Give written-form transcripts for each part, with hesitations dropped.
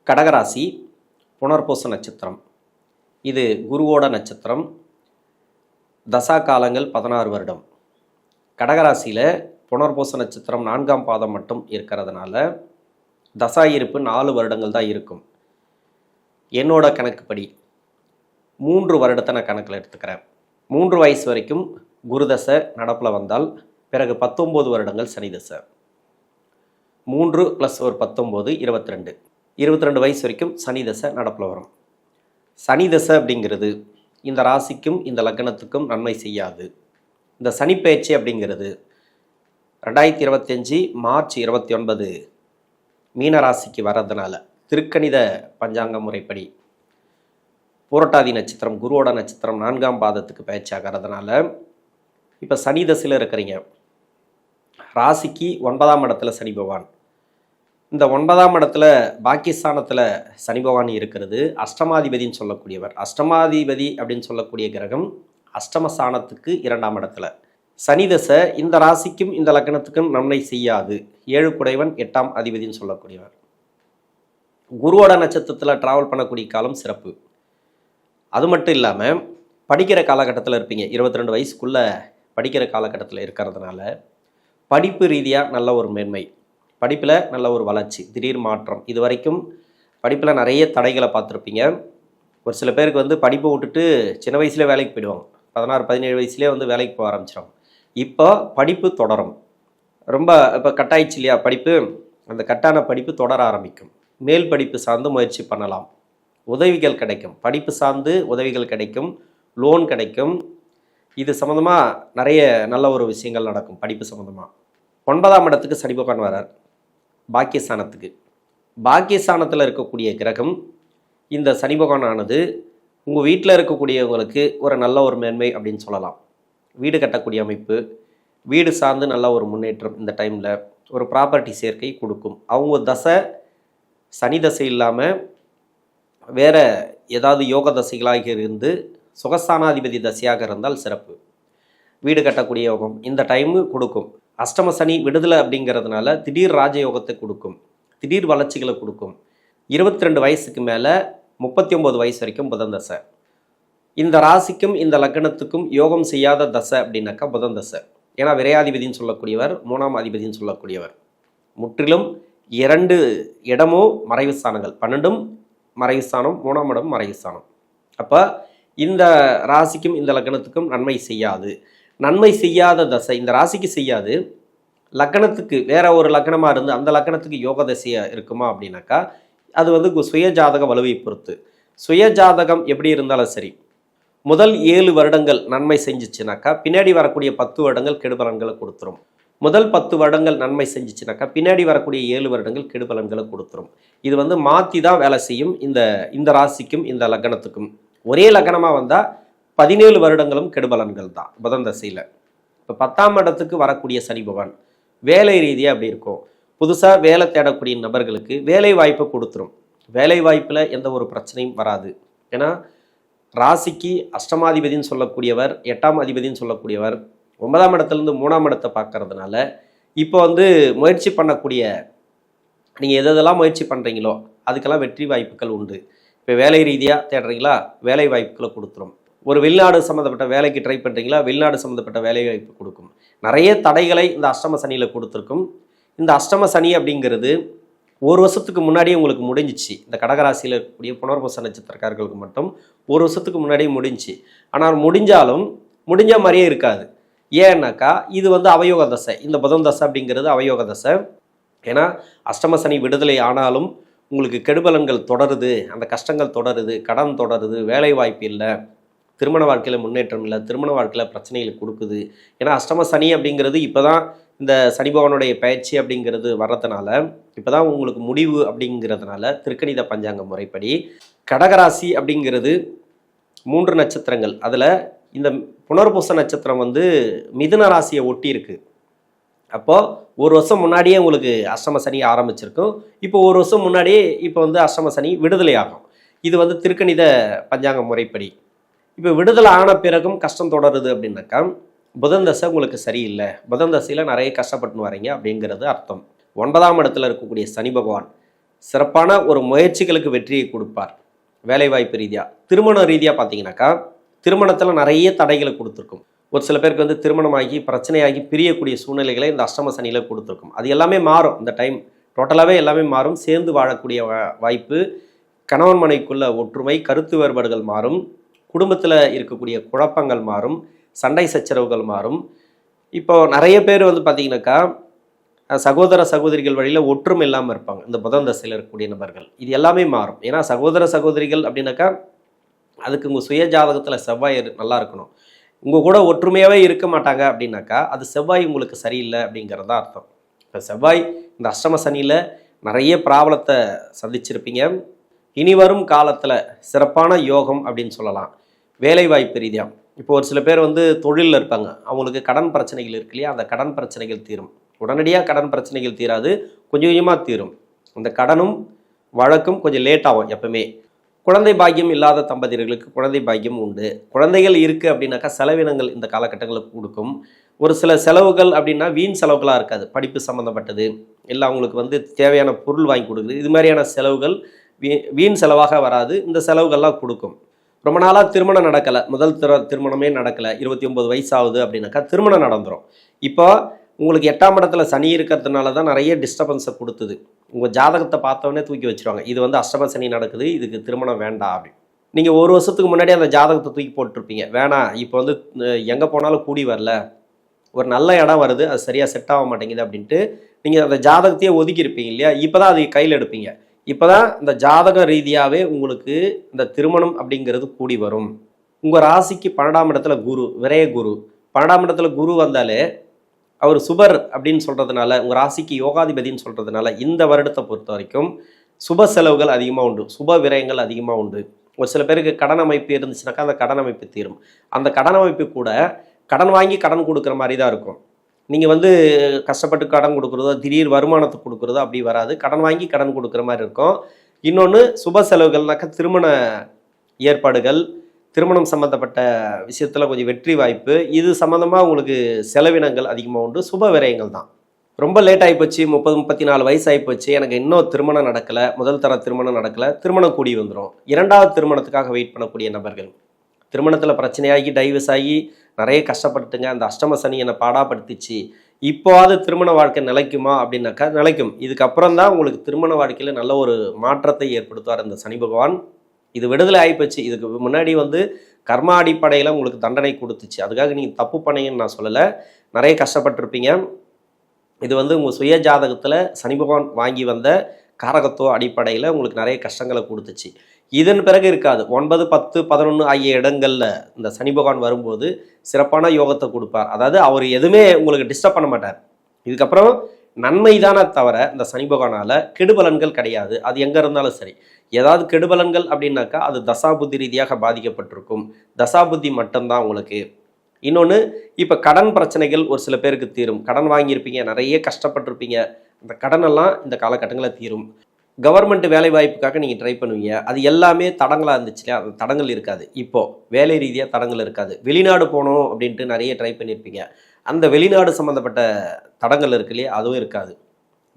கடகராசி புனர்பூச நட்சத்திரம். இது குருவோட நட்சத்திரம். தசா காலங்கள் 16 வருடம். கடகராசியில் புனர்பூச நட்சத்திரம் 4ஆம் பாதம் மட்டும் இருக்கிறதுனால தசா இருப்பு 4 வருடங்கள் தான் இருக்கும். என்னோட கணக்குப்படி 3 வருடத்தை நான் கணக்கில் எடுத்துக்கிறேன். 3 வயசு வரைக்கும் குரு தசை நடப்பில் வந்தால் பிறகு 19 வருடங்கள் சனி தசை. 3 + 1 19 22 வயசு வரைக்கும் சனி தசை நடப்பில் வரும். சனி தசை அப்படிங்கிறது இந்த ராசிக்கும் இந்த லக்னத்துக்கும் நன்மை செய்யாது. இந்த சனி பெயர்ச்சி அப்படிங்கிறது 2025 மார்ச் 29 மீன ராசிக்கு வர்றதுனால திருக்கணித பஞ்சாங்க முறைப்படி பூரட்டாதி நட்சத்திரம் குருவோட நட்சத்திரம் 4ஆம் பாதத்துக்கு பயிற்சி ஆகிறதுனால இப்போ சனி தசையில் இருக்கிறீங்க. ராசிக்கு 9ஆம் இடத்துல சனி பகவான். இந்த 9ஆம் இடத்துல பாக்கியஸ்தானத்தில் சனி பகவான் இருக்கிறது. அஷ்டமாதிபதினு சொல்லக்கூடியவர். அஷ்டமாதிபதி அப்படின்னு சொல்லக்கூடிய கிரகம் அஷ்டமஸ்தானத்துக்கு 2ஆம் இடத்துல. சனி தசை இந்த ராசிக்கும் இந்த லக்னத்துக்கும் நன்மை செய்யாது. 7 குடைவன் 8ஆம் அதிபதினு சொல்லக்கூடியவர். குருவோட நட்சத்திரத்தில் ட்ராவல் பண்ணக்கூடிய காலம் சிறப்பு. அது மட்டும் இல்லாமல் படிக்கிற காலகட்டத்தில் இருப்பீங்க. 22 வயசுக்குள்ளே படிக்கிற காலகட்டத்தில் இருக்கிறதுனால படிப்பு ரீதியாக நல்ல ஒரு மேன்மை, படிப்பில் நல்ல ஒரு வளர்ச்சி, திடீர் மாற்றம். இது வரைக்கும் படிப்பில் நிறைய தடைகளை பார்த்துருப்பீங்க. ஒரு சில பேருக்கு படிப்பை விட்டுட்டு சின்ன வயசுலேயே வேலைக்கு போயிடுவாங்க. 16-17 வயசுலேயே வேலைக்கு போக ஆரம்பிச்சிடும். இப்போ படிப்பு தொடரும். ரொம்ப இப்போ கட்டாயிடுச்சு இல்லையா படிப்பு, அந்த கட்டான படிப்பு தொடர ஆரம்பிக்கும். மேல் படிப்பு சார்ந்து முயற்சி பண்ணலாம். உதவிகள் கிடைக்கும். படிப்பு சார்ந்து உதவிகள் கிடைக்கும். லோன் கிடைக்கும். இது சம்மந்தமாக நிறைய நல்ல ஒரு விஷயங்கள் நடக்கும். படிப்பு சம்மந்தமாக 9ஆம் இடத்துக்கு சனி பகவான் வரார். பாக்கியஸ்தானத்துக்கு. பாக்கியஸ்தானத்தில் இருக்கக்கூடிய கிரகம் இந்த சனி பகவானானது உங்கள் வீட்டில் இருக்கக்கூடியவங்களுக்கு ஒரு நல்ல ஒரு மேன்மை அப்படின்னு சொல்லலாம். வீடு கட்டக்கூடிய அமைப்பு, வீடு சார்ந்து நல்ல ஒரு முன்னேற்றம், இந்த டைமில் ஒரு ப்ராப்பர்ட்டி சேர்க்கை கொடுக்கும். அவங்க தசை சனி தசை இல்லாமல் வேறு ஏதாவது யோக தசைகளாக இருந்து சுகஸ்தானாதிபதி தசையாக இருந்தால் சிறப்பு. வீடு கட்டக்கூடிய யோகம் இந்த டைமு கொடுக்கும். அஷ்டம சனி விடுதலை அப்படிங்கிறதுனால திடீர் ராஜயோகத்தை கொடுக்கும், திடீர் வளர்ச்சிகளை கொடுக்கும். 22 வயசுக்கு மேலே 39 வயசு வரைக்கும் புதன் தசை. இந்த ராசிக்கும் இந்த லக்னத்துக்கும் யோகம் செய்யாத தசை அப்படின்னாக்கா புதன் தசை. ஏன்னா விரையாதிபதினு சொல்லக்கூடியவர் 3ஆம் அதிபதினு சொல்லக்கூடியவர். முற்றிலும் 2 இடமும் மறைவு ஸ்தானங்கள். 12ம் மறைவு ஸ்தானம், 3ஆம் இடம் மறைவு ஸ்தானம். அப்போ இந்த ராசிக்கும் இந்த லக்னத்துக்கும் நன்மை செய்யாது. நன்மை செய்யாத தசை இந்த ராசிக்கு செய்யாது. லக்னத்துக்கு வேற ஒரு லக்னமாக இருந்து அந்த லக்னத்துக்கு யோக தசையாக இருக்குமா அப்படின்னாக்கா அது சுய ஜாதக வலுவை பொறுத்து. சுய ஜாதகம் எப்படி இருந்தாலும் சரி, முதல் 7 வருடங்கள் நன்மை செஞ்சிச்சுனாக்கா பின்னாடி வரக்கூடிய 10 வருடங்கள் கெடுபலன்களை கொடுத்துரும். முதல் 10 வருடங்கள் நன்மை செஞ்சிச்சுனாக்கா பின்னாடி வரக்கூடிய 7 வருடங்கள் கெடுபலன்களை கொடுத்துரும். இது மாற்றி தான் வேலை செய்யும். இந்த ராசிக்கும் இந்த லக்னத்துக்கும் ஒரே லக்னமாக வந்தால் 17 வருடங்களும் கெடுபலன்கள் தான் புதன் தசையில். இப்போ 10ஆம் இடத்துக்கு வரக்கூடிய சனி பகவான் வேலை ரீதியாக அப்படி இருக்கும். புதுசாக வேலை தேடக்கூடிய நபர்களுக்கு வேலை வாய்ப்பை கொடுத்துரும். வேலை வாய்ப்பில் எந்த ஒரு பிரச்சனையும் வராது. ஏன்னா ராசிக்கு அஷ்டமாதிபதினு சொல்லக்கூடியவர் 8ஆம் அதிபதினு சொல்லக்கூடியவர் 9ஆம் இடத்துலேருந்து 3ஆம் இடத்தை பார்க்கறதுனால இப்போ முயற்சி பண்ணக்கூடிய நீங்கள் எதெல்லாம் முயற்சி பண்ணுறீங்களோ அதுக்கெல்லாம் வெற்றி வாய்ப்புகள் உண்டு. இப்போ வேலை ரீதியாக தேடுறீங்களா, வேலை வாய்ப்புகளை கொடுத்துரும். ஒரு வெளிநாடு சம்மந்தப்பட்ட வேலைக்கு ட்ரை பண்ணுறீங்களா, வெளிநாடு சம்மந்தப்பட்ட வேலை வாய்ப்பு கொடுக்கும். நிறைய தடைகளை இந்த அஷ்டம சனியில் கொடுத்துருக்கும். இந்த அஷ்டம சனி அப்படிங்கிறது 1 வருஷத்துக்கு முன்னாடியே உங்களுக்கு முடிஞ்சிச்சு. இந்த கடகராசியில் இருக்கக்கூடிய புனர்பூச நட்சத்திரக்காரர்களுக்கு மட்டும் 1 வருஷத்துக்கு முன்னாடியே முடிஞ்சு. ஆனால் முடிஞ்சாலும் முடிஞ்ச மாதிரியே இருக்காது. ஏன்னாக்கா இது அவயோக தசை. இந்த புதன் தசை அப்படிங்கிறது அவயோக தசை. ஏன்னா அஷ்டம சனி விடுதலை ஆனாலும் உங்களுக்கு கெடுபலன்கள் தொடருது, அந்த கஷ்டங்கள் தொடருது, கடன் தொடருது, வேலை வாய்ப்பு இல்லை, திருமண வாழ்க்கையில் முன்னேற்றம் இல்லை, திருமண வாழ்க்கையில் பிரச்சனைகளை கொடுக்குது. ஏன்னா அஷ்டம சனி அப்படிங்கிறது இப்போ தான் இந்த சனி பகவானுடைய பயிற்சி அப்படிங்கிறது வர்றதுனால இப்போ தான் உங்களுக்கு முடிவு அப்படிங்கிறதுனால திருக்கணித பஞ்சாங்க முறைப்படி கடகராசி அப்படிங்கிறது 3 நட்சத்திரங்கள். அதில் இந்த புனர்பூச நட்சத்திரம் மிதுன ராசியை ஒட்டி இருக்குது. அப்போது 1 வருஷம் முன்னாடியே உங்களுக்கு அஷ்டம சனி ஆரம்பிச்சிருக்கும். இப்போ 1 வருஷம் முன்னாடியே இப்போ அஷ்டம சனி விடுதலை ஆகும். இது திருக்கணித பஞ்சாங்க முறைப்படி. இப்போ விடுதலை ஆன பிறகும் கஷ்டம் தொடருது அப்படின்னாக்கா புதன் தசை உங்களுக்கு சரியில்லை, புதன் தசையில் நிறைய கஷ்டப்பட்டுன்னு வரீங்க அப்படிங்கிறது அர்த்தம். 9ஆம் இடத்துல இருக்கக்கூடிய சனி பகவான் சிறப்பான ஒரு முயற்சிகளுக்கு வெற்றியை கொடுப்பார். வேலைவாய்ப்பு ரீதியாக திருமண ரீதியாக பார்த்தீங்கன்னாக்கா திருமணத்தில் நிறைய தடைகளை கொடுத்துருக்கும். ஒரு சில பேருக்கு வந்து திருமணமாகி பிரச்சனையாகி பிரியக்கூடிய சூழ்நிலைகளை இந்த அஷ்டம சனியில் கொடுத்துருக்கும். அது எல்லாமே மாறும். இந்த டைம் டோட்டலாகவே எல்லாமே மாறும். சேர்ந்து வாழக்கூடிய வாய்ப்பு, கணவன் மனைவிக்குள்ள ஒற்றுமை, கருத்து வேறுபாடுகள் மாறும், குடும்பத்தில் இருக்கக்கூடிய குழப்பங்கள் மாறும், சண்டை சச்சரவுகள் மாறும். இப்போ நிறைய பேர் வந்து பார்த்தீங்கன்னாக்கா சகோதர சகோதரிகள் வழியில் ஒற்றுமை இல்லாமல் இருப்பாங்க. இந்த புதன் தசையில் இருக்கக்கூடிய நபர்கள் இது எல்லாமே மாறும். ஏன்னா சகோதர சகோதரிகள் அப்படின்னாக்கா அதுக்கு உங்கள் சுய ஜாதகத்தில் செவ்வாய் நல்லா இருக்கணும். உங்கள் கூட ஒற்றுமையாகவே இருக்க மாட்டாங்க அப்படின்னாக்கா அது செவ்வாய் உங்களுக்கு சரியில்லை அப்படிங்கிறது தான் அர்த்தம். இப்போ செவ்வாய் இந்த அஷ்டம சனியில் நிறைய பிராபலத்தை சந்திச்சிருப்பீங்க. இனி வரும் காலத்தில் சிறப்பான யோகம் அப்படின்னு சொல்லலாம். வேலைவாய்ப்பு ரீதியாக இப்போ ஒரு சில பேர் வந்து தொழிலில் இருப்பாங்க. அவங்களுக்கு கடன் பிரச்சனைகள் இருக்கு இல்லையா, அந்த கடன் பிரச்சனைகள் தீரும். உடனடியாக கடன் பிரச்சனைகள் தீராது, கொஞ்சம் கொஞ்சமாக தீரும். அந்த கடனும் வழக்கும் கொஞ்சம் லேட் ஆகும். எப்பவுமே குழந்தை பாக்கியம் இல்லாத தம்பதியர்களுக்கு குழந்தை பாக்கியம் உண்டு. குழந்தைகள் இருக்குது அப்படின்னாக்கா செலவினங்கள் இந்த காலகட்டங்களுக்கு கொடுக்கும். ஒரு சில செலவுகள் அப்படின்னா வீண் செலவுகளாக இருக்காது. படிப்பு சம்மந்தப்பட்டது இல்லை, அவங்களுக்கு வந்து தேவையான பொருள் வாங்கி கொடுக்குது, இது மாதிரியான செலவுகள் வீண் செலவாக வராது. இந்த செலவுகள்லாம் கொடுக்கும். ரொம்ப நாளாக திருமணம் நடக்கலை, முதல் திருமணமே நடக்கலை, 29 வயசு ஆகுது அப்படின்னாக்கா திருமணம் நடந்துடும். இப்போ உங்களுக்கு 8ஆம் இடத்துல சனி இருக்கிறதுனால தான் நிறைய டிஸ்டர்பன்ஸை கொடுத்துது. உங்கள் ஜாதகத்தை பார்த்தோன்னே தூக்கி வச்சுருவாங்க, இது வந்து அஷ்டம சனி நடக்குது, இதுக்கு திருமணம் வேண்டாம் அப்படின்னு. நீங்கள் ஒரு வருஷத்துக்கு முன்னாடி அந்த ஜாதகத்தை தூக்கி போட்டிருப்பீங்க, வேணாம் இப்போ வந்து எங்கே போனாலும் கூடி வரல, ஒரு நல்ல இடம் வருது, அது சரியாக செட் ஆக மாட்டேங்குது அப்படின்ட்டு நீங்கள் அந்த ஜாதகத்தையே ஒதுக்கியிருப்பீங்க இல்லையா. இப்போ தான் அதை கையில் எடுப்பீங்க. இப்போ தான் இந்த ஜாதக ரீதியாகவே உங்களுக்கு இந்த திருமணம் அப்படிங்கிறது கூடி வரும். உங்கள் ராசிக்கு 12ஆம் இடத்துல குரு, விரய குரு. 12ஆம் இடத்துல குரு வந்தாலே அவர் சுபர் அப்படின்னு சொல்கிறதுனால, உங்கள் ராசிக்கு யோகாதிபதினு சொல்கிறதுனால இந்த வருடத்தை பொறுத்த வரைக்கும் சுப செலவுகள் அதிகமாக உண்டு, சுப விரயங்கள் அதிகமாக உண்டு. ஒரு சில பேருக்கு கடன் அமைப்பு இருந்துச்சுனாக்கா அந்த கடன் அமைப்பு தீரும். அந்த கடன் அமைப்பு கூட கடன் வாங்கி கடன் கொடுக்குற மாதிரி தான் இருக்கும். நீங்கள் வந்து கஷ்டப்பட்டு கடன் கொடுக்குறதோ திடீர் வருமானத்துக்கு கொடுக்குறதோ அப்படி வராது. கடன் வாங்கி கடன் கொடுக்குற மாதிரி இருக்கும். இன்னொன்று சுப செலவுகள்னாக்கா திருமண ஏற்பாடுகள், திருமணம் சம்மந்தப்பட்ட விஷயத்தில் கொஞ்சம் வெற்றி வாய்ப்பு, இது சம்மந்தமாக உங்களுக்கு செலவினங்கள் அதிகமாக உண்டு. சுப விரயங்கள் தான். ரொம்ப லேட் ஆகிப்போச்சு, 30-34 வயசு ஆகிப்போச்சு, எனக்கு இன்னும் திருமணம் நடக்கலை, முதல் தர திருமணம் நடக்கலை, திருமணம் கூடி வந்துடும். 2வது திருமணத்துக்காக வெயிட் பண்ணக்கூடிய நபர்கள், திருமணத்தில் பிரச்சனையாகி டைவர்ஸ் ஆகி நிறைய கஷ்டப்பட்டுங்க, அந்த அஷ்டம சனி என்னை பாடாப்படுத்திச்சு, இப்போவாது திருமண வாழ்க்கை நிலைக்குமா அப்படின்னாக்கா நிலைக்கும். இதுக்கப்புறம் தான் உங்களுக்கு திருமண வாழ்க்கையில் நல்ல ஒரு மாற்றத்தை ஏற்படுத்துவார் இந்த சனி பகவான். இது விடுதலை ஆகிப்போச்சு. இதுக்கு முன்னாடி வந்து கர்மா அடிப்படையில் உங்களுக்கு தண்டனை கொடுத்துச்சு, அதுக்காக நீங்கள் தப்பு பண்ணீங்கன்னு நான் சொல்லலை, நிறைய கஷ்டப்பட்டிருப்பீங்க. இது வந்து உங்கள் சுய ஜாதகத்தில் சனி பகவான் வாங்கி வந்த காரகத்துவ அடிப்படையில் உங்களுக்கு நிறைய கஷ்டங்களை கொடுத்துச்சு. இதன் பிறகு இருக்காது. 9, 10, 11 ஆகிய இடங்களில் இந்த சனி பகவான் வரும்போது சிறப்பான யோகத்தை கொடுப்பார். அதாவது அவர் எதுவுமே உங்களுக்கு டிஸ்டர்ப் பண்ண மாட்டார். இதுக்கப்புறம் நன்மை தானே தவிர இந்த சனி பகவானால் கெடுபலன்கள் கிடையாது. அது எங்கே இருந்தாலும் சரி, ஏதாவது கெடுபலன்கள் அப்படின்னாக்கா அது தசாபுத்தி ரீதியாக பாதிக்கப்பட்டிருக்கும். தசாபுத்தி மட்டும்தான் உங்களுக்கு. இன்னொன்று, இப்போ கடன் பிரச்சனைகள் ஒரு சில பேருக்கு தீரும். கடன் வாங்கியிருப்பீங்க, நிறைய கஷ்டப்பட்டிருப்பீங்க, அந்த கடனெல்லாம் இந்த காலகட்டங்களில் தீரும். கவர்மெண்ட் வேலை வாய்ப்புக்காக நீங்கள் ட்ரை பண்ணுவீங்க, அது எல்லாமே தடங்களாக இருந்துச்சு இல்லையா, அது தடங்கள் இருக்காது. இப்போது வேலை ரீதியாக தடங்கள் இருக்காது. வெளிநாடு போகணும் அப்படின்ட்டு நிறைய ட்ரை பண்ணியிருப்பீங்க, அந்த வெளிநாடு சம்மந்தப்பட்ட தடங்கள் இருக்கு இல்லையா, அதுவும் இருக்காது.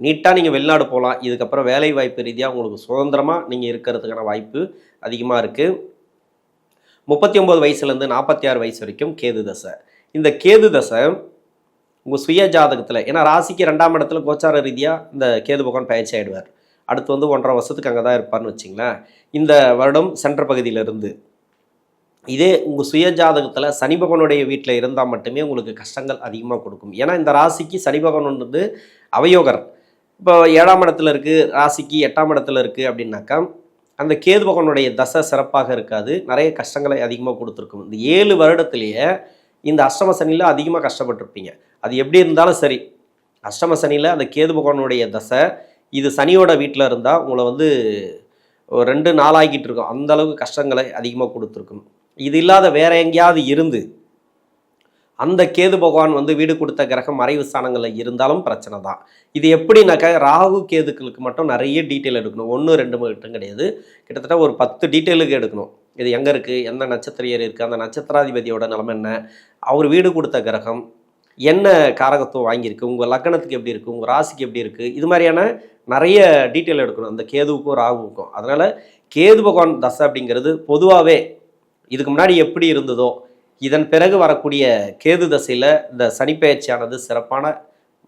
நீட்டாக நீங்கள் வெளிநாடு போகலாம். இதுக்கப்புறம் வேலை வாய்ப்பு ரீதியாக உங்களுக்கு சுதந்திரமாக நீங்கள் இருக்கிறதுக்கான வாய்ப்பு அதிகமாக இருக்குது. 39 வயசுலேருந்து 46 வயசு வரைக்கும் கேது தசை. இந்த கேது தசை உங்கள் சுய ஜாதகத்தில், ஏன்னா ராசிக்கு 2ஆம் இடத்துல கோச்சார ரீதியாக இந்த கேது பகவான் பயிற்சி ஆகிடுவார். அடுத்து வந்து 1.5 வருஷத்துக்கு அங்கே தான் இருப்பார்னு வச்சிங்களேன். இந்த வருடம் சென்ற பகுதியிலிருந்து இதே உங்கள் சுய ஜாதகத்தில் சனி பகவானுடைய வீட்டில் இருந்தால் மட்டுமே உங்களுக்கு கஷ்டங்கள் அதிகமாக கொடுக்கும். ஏன்னா இந்த ராசிக்கு சனி பகவான் வந்து அவயோகர். இப்போ 7ஆம் இடத்துல இருக்குது, ராசிக்கு 8ஆம் இடத்துல இருக்குது அப்படின்னாக்கா அந்த கேது பகவானுடைய தசை சிறப்பாக இருக்காது, நிறைய கஷ்டங்களை அதிகமாக கொடுத்துருக்கும். இந்த 7 வருடத்துலேயே இந்த அஷ்டம சனியில் அதிகமாக கஷ்டப்பட்டிருப்பீங்க. அது எப்படி இருந்தாலும் சரி, அஷ்டம சனியில் அந்த கேது பகவானுடைய தசை இது சனியோட வீட்டில் இருந்தால் உங்களை வந்து 2 நாளாகிட்டு இருக்கும். அந்த அளவுக்கு கஷ்டங்களை அதிகமாக கொடுத்துருக்கும். இது இல்லாத வேற எங்கேயாவது இருந்து அந்த கேது பகவான் வந்து வீடு கொடுத்த கிரகம் மறைவு ஸ்தானங்களில் இருந்தாலும் பிரச்சனை தான். இது எப்படின்னாக்கா ராகு கேதுக்களுக்கு மட்டும் நிறைய டீட்டெயில் எடுக்கணும். 1, 2 மட்டும் கிடையாது, கிட்டத்தட்ட ஒரு 10 டீட்டெயிலுக்கு எடுக்கணும். இது எங்கே இருக்குது, எந்த நட்சத்திரம் இருக்குது, அந்த நட்சத்திராதிபதியோட நிலைமை என்ன, அவர் வீடு கொடுத்த கிரகம் என்ன காரகத்துவம் வாங்கியிருக்கு, உங்கள் லக்னத்துக்கு எப்படி இருக்குது, உங்கள் ராசிக்கு எப்படி இருக்குது, இது மாதிரியான நிறைய டீட்டெயில் எடுக்கணும் அந்த கேதுவுக்கும் ராகுவுக்கும். அதனால் கேது பகவான் தசை அப்படிங்கிறது பொதுவாகவே இதுக்கு முன்னாடி எப்படி இருந்ததோ இதன் பிறகு வரக்கூடிய கேது தசையில் இந்த சனிப்பெயர்ச்சியானது சிறப்பான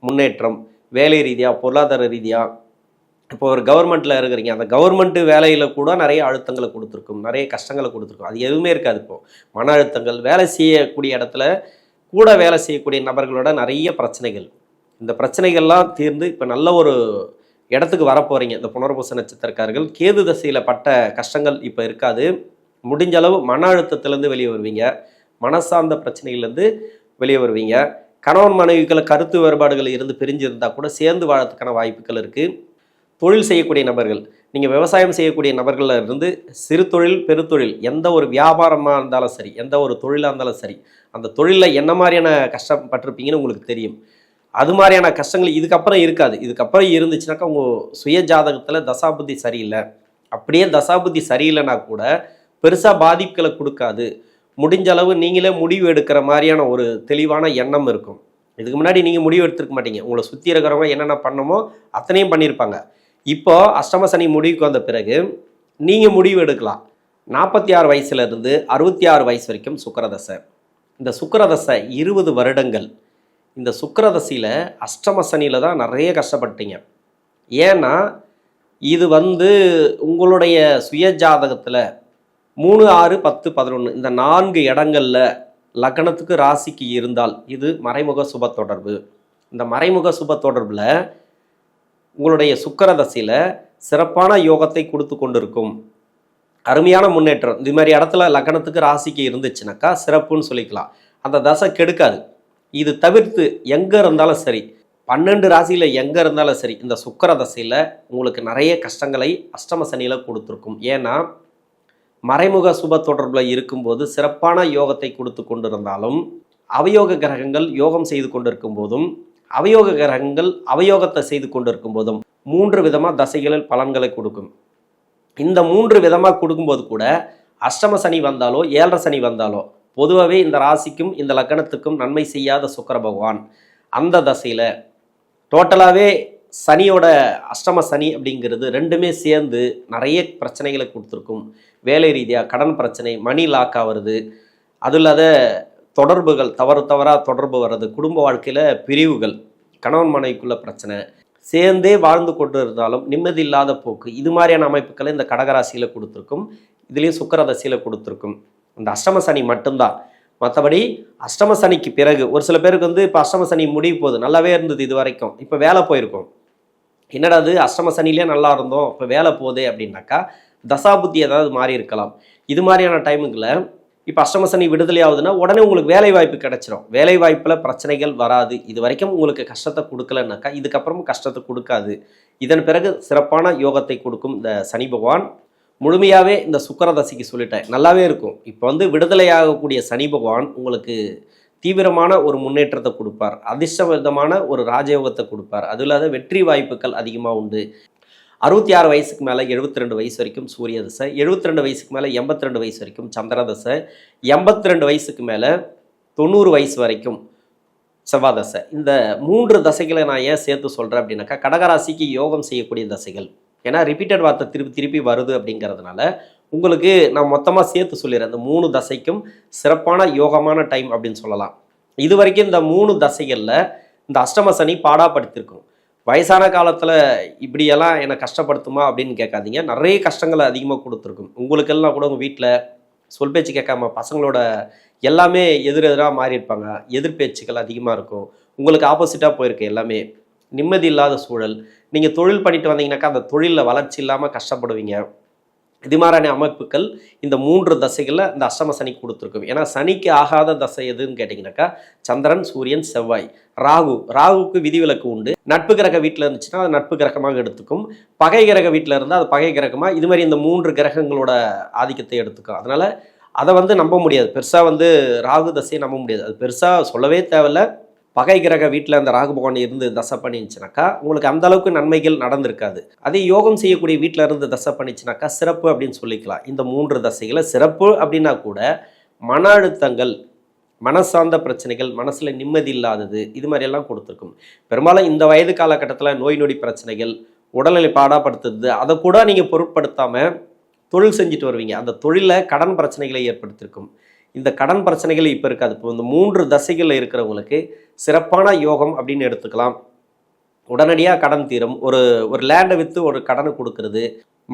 முன்னேற்றம், வேலை ரீதியாக, பொருளாதார ரீதியாக. இப்போ ஒரு கவர்மெண்ட்டில் இருக்கிறீங்க, அந்த கவர்மெண்ட்டு வேலையில் கூட நிறைய அழுத்தங்களை கொடுத்துருக்கும், நிறைய கஷ்டங்களை கொடுத்துருக்கும். அது எதுவுமே இருக்காது. இப்போது மன அழுத்தங்கள், வேலை செய்யக்கூடிய இடத்துல கூட வேலை செய்யக்கூடிய நபர்களோட நிறைய பிரச்சனைகள், இந்த பிரச்சனைகள்லாம் தீர்ந்து இப்போ நல்ல ஒரு இடத்துக்கு வரப்போகிறீங்க. இந்த புனர்பூச நட்சத்திரக்காரர்கள் கேது தசையில் பட்ட கஷ்டங்கள் இப்போ இருக்காது. முடிஞ்ச அளவு மன அழுத்தத்திலேருந்து வெளியே வருவீங்க, மனசார்ந்த பிரச்சனைகள்லேருந்து வெளியே வருவீங்க. கணவன் மனைவிகளை கருத்து வேறுபாடுகள் இருந்து பிரிஞ்சிருந்தால் கூட சேர்ந்து வாழறதுக்கான வாய்ப்புகள் இருக்குது. தொழில் செய்யக்கூடிய நபர்கள், நீங்கள் விவசாயம் செய்யக்கூடிய நபர்களில் இருந்து சிறு தொழில் பெருத்தொழில் எந்த ஒரு வியாபாரமாக இருந்தாலும் சரி, எந்த ஒரு தொழிலாக இருந்தாலும் சரி, அந்த தொழிலில் என்ன மாதிரியான கஷ்டப்பட்டிருப்பீங்கன்னு உங்களுக்கு தெரியும். அது மாதிரியான கஷ்டங்கள் இதுக்கப்புறம் இருக்காது. இதுக்கப்புறம் இருந்துச்சுனாக்கா உங்கள் சுய ஜாதகத்தில் தசாபுத்தி சரியில்லை, அப்படியே தசாபுத்தி சரியில்லைனா கூட பெருசாக பாதிப்புகளை கொடுக்காது. முடிஞ்ச அளவு நீங்களே முடிவு எடுக்கிற மாதிரியான ஒரு தெளிவான எண்ணம் இருக்கும். இதுக்கு முன்னாடி நீங்கள் முடிவு எடுத்துருக்க மாட்டீங்க. உங்களை சுற்றி இருக்கிறவங்க என்னென்ன பண்ணமோ அத்தனையும் பண்ணியிருப்பாங்க. இப்போ அஷ்டம சனி முடிவுக்கு வந்த பிறகு நீங்கள் முடிவு எடுக்கலாம். 46 வயசுலேருந்து 66 வயசு வரைக்கும் சுக்கிரதசை. இந்த சுக்கிரதசை 20 வருடங்கள். இந்த சுக்கிரதசையில் அஷ்டம சனியில் தான் நிறைய கஷ்டப்பட்டீங்க. ஏன்னா இது உங்களுடைய சுய ஜாதகத்தில் 3, 6, 10, 11 இந்த 4 இடங்களில் லக்னத்துக்கு ராசிக்கு இருந்தால் இது மறைமுக சுப தொடர்பு. இந்த மறைமுக சுப தொடர்பில் உங்களுடைய சுக்கிரதசையில் சிறப்பான யோகத்தை கொடுத்து கொண்டிருக்கும், அருமையான முன்னேற்றம். இது மாதிரி இடத்துல லக்னத்துக்கு ராசிக்கு இருந்துச்சுனாக்கா சிறப்புன்னு சொல்லிக்கலாம். அந்த தசை கெடுக்காது. இது தவிர்த்து எங்கே இருந்தாலும் சரி, 12 ராசியில் எங்கே இருந்தாலும் சரி, இந்த சுக்கிரதசையில் உங்களுக்கு நிறைய கஷ்டங்களை அஷ்டம சனியில் கொடுத்துருக்கும். ஏன்னா மறைமுக சுப தொடர்பில் இருக்கும்போது சிறப்பான யோகத்தை கொடுத்து கொண்டிருந்தாலும், அவயோக கிரகங்கள் யோகம் செய்து கொண்டிருக்கும் போதும், அவயோக கிரகங்கள் அவயோகத்தை செய்து கொண்டிருக்கும் போதும் 3 விதமாக தசைகளில் பலன்களை கொடுக்கும். இந்த 3 விதமாக கொடுக்கும்போது கூட அஷ்டம சனி வந்தாலோ 7.5 சனி வந்தாலோ பொதுவாகவே இந்த ராசிக்கும் இந்த லக்னத்துக்கும் நன்மை செய்யாத சுக்கிர பகவான் அந்த தசையில் டோட்டலாகவே சனியோட அஷ்டம சனி அப்படிங்கிறது ரெண்டுமே சேர்ந்து நிறைய பிரச்சனைகளை கொடுத்துருக்கும். வேலை ரீதியாக கடன் பிரச்சனை, மணி லாக் ஆகிறது, அது இல்லாத தொடர்புகள் தவறாக தொடர்பு வர்றது, குடும்ப வாழ்க்கையில் பிரிவுகள், கணவன் மனைவிக்குள்ள பிரச்சனை, சேர்ந்தே வாழ்ந்து கொண்டு இருந்தாலும் நிம்மதி இல்லாத போக்கு, இது மாதிரியான அமைப்புகளை இந்த கடகராசியில் கொடுத்துருக்கும். இதுலேயும் சுக்கிரதசையில் கொடுத்துருக்கும். இந்த அஷ்டம சனி மட்டும்தான். மற்றபடி அஷ்டம சனிக்கு பிறகு ஒரு சில பேருக்கு இப்போ அஷ்டம சனி முடிய போகுது, நல்லாவே இருந்தது இது வரைக்கும், இப்போ வேலை போயிருக்கும். என்னடா அது அஷ்டம சனிலே நல்லா இருந்தோம், இப்போ வேலை போகுதே அப்படின்னாக்கா தசாபுத்தி ஏதாவது மாறி இருக்கலாம். இது மாதிரியான டைமுங்களை இப்போ அஷ்டம சனி விடுதலை ஆகுதுன்னா உடனே உங்களுக்கு வேலை வாய்ப்பு கிடைச்சிரும். வேலை வாய்ப்பில் பிரச்சனைகள் வராது. இது வரைக்கும் உங்களுக்கு கஷ்டத்தை கொடுக்கலன்னாக்கா இதுக்கப்புறமும் கஷ்டத்தை கொடுக்காது. இதன் பிறகு சிறப்பான யோகத்தை கொடுக்கும் இந்த சனி பகவான். முழுமையாகவே இந்த சுக்கிரதசைக்கு சொல்லிட்டேன், நல்லாவே இருக்கும். இப்போ விடுதலையாகக்கூடிய சனி பகவான் உங்களுக்கு தீவிரமான ஒரு முன்னேற்றத்தை கொடுப்பார், அதிர்ஷ்டவிதமான ஒரு ராஜயோகத்தை கொடுப்பார். அது இல்லாத வெற்றி வாய்ப்புகள் அதிகமாக உண்டு. 66 வயசுக்கு மேலே 72 வயசு வரைக்கும் சூரிய தசை, 72 வயசுக்கு மேலே 82 வயசு வரைக்கும் சந்திர தசை, 82 வயசுக்கு மேலே 90 வயசு வரைக்கும் செவ்வாய் தசை. இந்த 3 தசைகளை நான் ஏன் சேர்த்து சொல்கிறேன் அப்படின்னாக்கா கடகராசிக்கு யோகம் செய்யக்கூடிய தசைகள். ஏன்னா ரிப்பீட்டட் வார்த்தை திருப்பி திருப்பி வருது அப்படிங்கிறதுனால உங்களுக்கு நான் மொத்தமாக சேர்த்து சொல்லிடுறேன். இந்த 3 தசைக்கும் சிறப்பான யோகமான டைம் அப்படின்னு சொல்லலாம். இது வரைக்கும் இந்த 3 தசைகளில் இந்த அஷ்டம சனி பாடாப்படுத்திருக்கும். வயசான காலத்தில் இப்படியெல்லாம் என்னை கஷ்டப்படுத்துமா அப்படின்னு கேட்காதீங்க. நிறைய கஷ்டங்களை அதிகமாக கொடுத்துருக்கும். உங்களுக்கெல்லாம் கூட உங்கள் வீட்டில் சொல் பேச்சு கேட்காம பசங்களோட எல்லாமே எதிரெதிராக மாறியிருப்பாங்க. எதிர்பேச்சுக்கள் அதிகமாக இருக்கும். உங்களுக்கு ஆப்போசிட்டாக போயிருக்கு எல்லாமே. நிம்மதி இல்லாத சூழல். நீங்கள் தொழில் பண்ணிட்டு வந்தீங்கன்னாக்கா அந்த தொழிலில் வளர்ச்சி இல்லாமல் கஷ்டப்படுவீங்க. இது மாதிரியான அமைப்புகள் இந்த 3 தசைகளில் இந்த அஷ்டம சனி கொடுத்துருக்கும். ஏன்னா சனிக்கு ஆகாத தசை எதுன்னு கேட்டிங்கனாக்கா சந்திரன், சூரியன், செவ்வாய், ராகுவுக்கு விதிவிலக்கு உண்டு. நட்பு கிரக வீட்டில் இருந்துச்சுன்னா அது நட்பு கிரகமாக எடுத்துக்கும். பகை கிரக வீட்டில் இருந்தால் அது பகை கிரகமாக, இது மாதிரி இந்த 3 கிரகங்களோட ஆதிக்கத்தை எடுத்துக்கும். அதனால் அதை நம்ப முடியாது. பெருசாக ராகு தசையை நம்ப முடியாது. அது பெருசாக சொல்லவே தேவையில்லை. பகை கிரக வீட்டில் அந்த ராகு பகவான் இருந்து தசை பண்ணிச்சுனாக்கா உங்களுக்கு அந்த அளவுக்கு நன்மைகள் நடந்திருக்காது. அதே யோகம் செய்யக்கூடிய வீட்டில் இருந்து தசை பண்ணிச்சுனாக்கா சிறப்பு அப்படின்னு சொல்லிக்கலாம். இந்த 3 தசைகளை சிறப்பு அப்படின்னா கூட மன அழுத்தங்கள், மனசார்ந்த பிரச்சனைகள், மனசில் நிம்மதி இல்லாதது, இது மாதிரியெல்லாம் கொடுத்துருக்கும். பெரும்பாலும் இந்த வயது காலகட்டத்தில் நோய் நொடி பிரச்சனைகள், உடல்நிலை பாடாப்படுத்துது, அதை கூட நீங்கள் பொருட்படுத்தாமல் தொழில் செஞ்சுட்டு வருவீங்க. அந்த தொழிலில் கடன் பிரச்சனைகளை ஏற்படுத்தியிருக்கும். இந்த கடன் பிரச்சனைகள் இப்போ இருக்காது. இப்போ இந்த 3 தசைகளில் இருக்கிறவங்களுக்கு சிறப்பான யோகம் அப்படின்னு எடுத்துக்கலாம். உடனடியாக கடன் தீரும். ஒரு லேண்டை விற்று ஒரு கடனை கொடுக்கறது,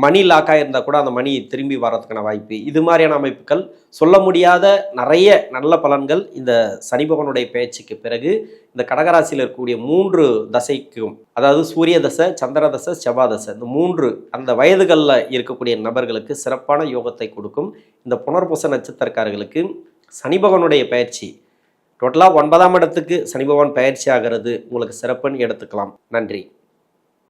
மணி லாக்காக இருந்தால் கூட அந்த மணி திரும்பி வர்றதுக்கான வாய்ப்பு, இது மாதிரியான அமைப்புகள், சொல்ல முடியாத நிறைய நல்ல பலன்கள் இந்த சனி பகவானுடைய பெயர்ச்சிக்கு பிறகு இந்த கடகராசியில் இருக்கக்கூடிய 3 தசைக்கும், அதாவது சூரிய தசை, சந்திர தசை, செவ்வாய் தசை, இந்த 3 அந்த வயதுகளில் இருக்கக்கூடிய நபர்களுக்கு சிறப்பான யோகத்தை கொடுக்கும். இந்த புனர்பூச நட்சத்திரக்காரர்களுக்கு சனி பகவானுடைய பெயர்ச்சி டோட்டலாக 9ஆம் இடத்துக்கு சனி பகவான் பயிற்சி ஆகிறது உங்களுக்கு சிறப்புன்னு எடுத்துக்கலாம். நன்றி.